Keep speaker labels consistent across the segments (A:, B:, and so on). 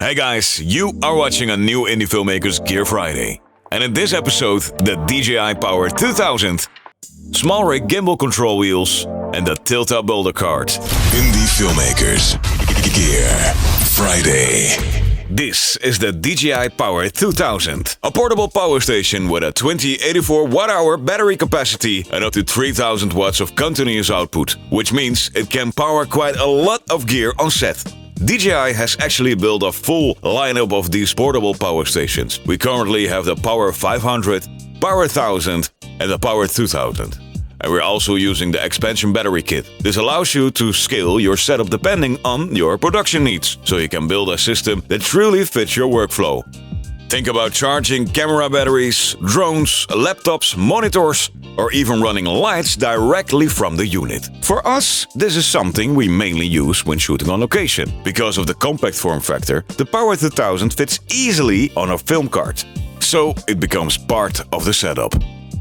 A: Hey guys, you are watching a new Indie Filmmakers Gear Friday. And in this episode, the DJI Power 2000, SmallRig Gimbal Control Wheels, and the Tilta Boulder Cart.
B: Indie Filmmakers Gear Friday.
A: This is the DJI Power 2000, a portable power station with a 2084 watt-hour battery capacity and up to 3000 watts of continuous output, which means it can power quite a lot of gear on set. DJI has actually built a full lineup of these portable power stations. We currently have the Power 500, Power 1000 and the Power 2000. And we're also using the expansion battery kit. This allows you to scale your setup depending on your production needs, so you can build a system that truly fits your workflow. Think about charging camera batteries, drones, laptops, monitors, or even running lights directly from the unit. For us, this is something we mainly use when shooting on location. Because of the compact form factor, the Power 2000 fits easily on a film cart, so it becomes part of the setup.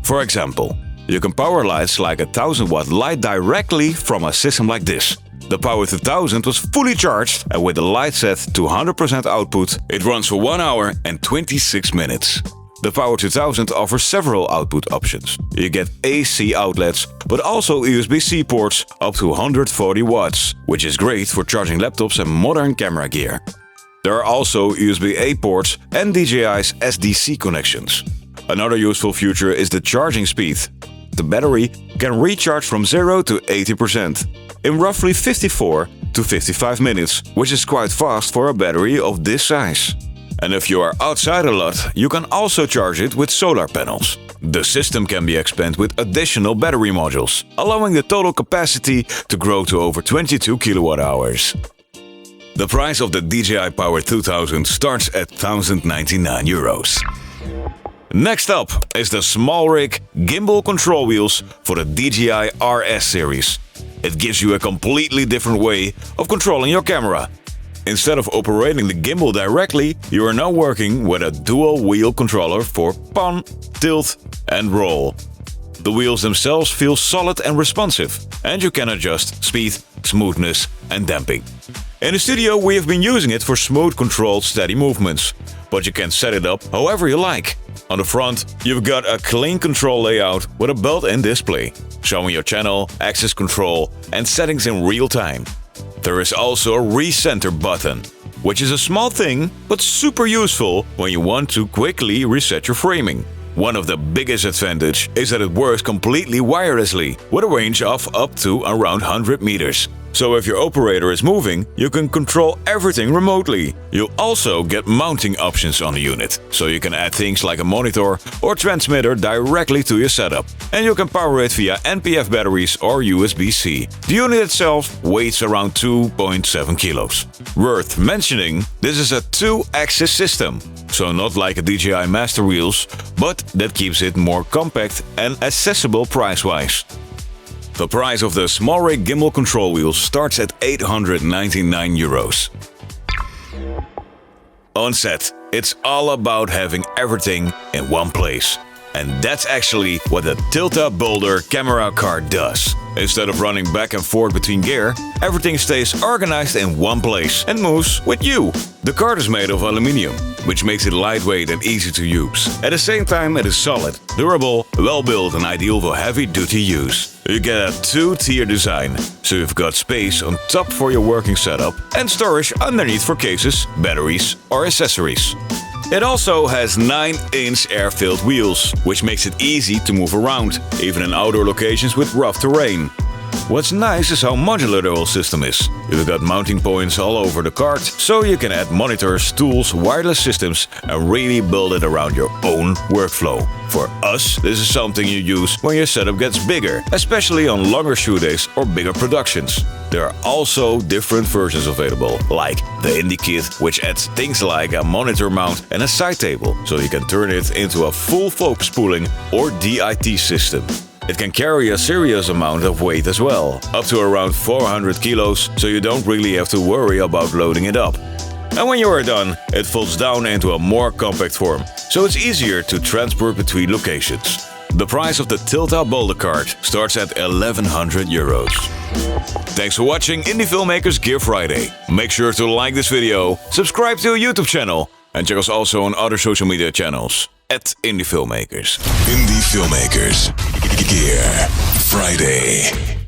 A: For example, you can power lights like a 1000-watt light directly from a system like this. The Power 2000 was fully charged, and with the light set to 100% output, it runs for 1 hour and 26 minutes. The Power 2000 offers several output options. You get AC outlets, but also USB-C ports up to 140 watts, which is great for charging laptops and modern camera gear. There are also USB-A ports and DJI's SDC connections. Another useful feature is the charging speed. The battery can recharge from 0 to 80% in roughly 54 to 55 minutes, which is quite fast for a battery of this size. And if you are outside a lot, you can also charge it with solar panels. The system can be expanded with additional battery modules, allowing the total capacity to grow to over 22 kilowatt-hours. The price of the DJI Power 2000 starts at €1,099. Next up is the SmallRig Gimbal Control Wheels for the DJI RS series. It gives you a completely different way of controlling your camera. Instead of operating the gimbal directly, you are now working with a dual wheel controller for pan, tilt and roll. The wheels themselves feel solid and responsive, and you can adjust speed, smoothness and damping. In the studio we have been using it for smooth, controlled, steady movements, but you can set it up however you like. On the front, you've got a clean control layout with a built-in display, showing your channel, access control and settings in real time. There is also a recenter button, which is a small thing but super useful when you want to quickly reset your framing. One of the biggest advantages is that it works completely wirelessly with a range of up to around 100 meters. So if your operator is moving, you can control everything remotely. You'll also get mounting options on the unit, so you can add things like a monitor or transmitter directly to your setup. And you can power it via NPF batteries or USB-C. The unit itself weighs around 2.7 kilos. Worth mentioning, this is a 2-axis system, so not like a DJI Master Wheels, but that keeps it more compact and accessible price-wise. The price of the SmallRig Gimbal Control Wheels starts at €899. On set, it's all about having everything in one place. And that's actually what the Tilta Boulder Camera Cart does. Instead of running back and forth between gear, everything stays organized in one place and moves with you. The cart is made of aluminium, which makes it lightweight and easy to use. At the same time, it is solid, durable, well-built and ideal for heavy-duty use. You get a 2-tier design, so you've got space on top for your working setup and storage underneath for cases, batteries or accessories. It also has 9-inch air-filled wheels, which makes it easy to move around, even in outdoor locations with rough terrain. What's nice is how modular the whole system is. You've got mounting points all over the cart, so you can add monitors, tools, wireless systems and really build it around your own workflow. For us, this is something you use when your setup gets bigger, especially on longer shoot days or bigger productions. There are also different versions available, like the Indie Kit, which adds things like a monitor mount and a side table, so you can turn it into a full focus pooling or DIT system. It can carry a serious amount of weight as well, up to around 400 kilos, so you don't really have to worry about loading it up. And when you are done, it folds down into a more compact form, so it's easier to transport between locations. The price of the Tilta Boulder Cart starts at €1,100. Thanks for watching Indie Filmmakers Gear Friday. Make sure to like this video, subscribe to our YouTube channel, and check us also on other social media channels @Indie Filmmakers.
B: Indie Filmmakers Gear Friday.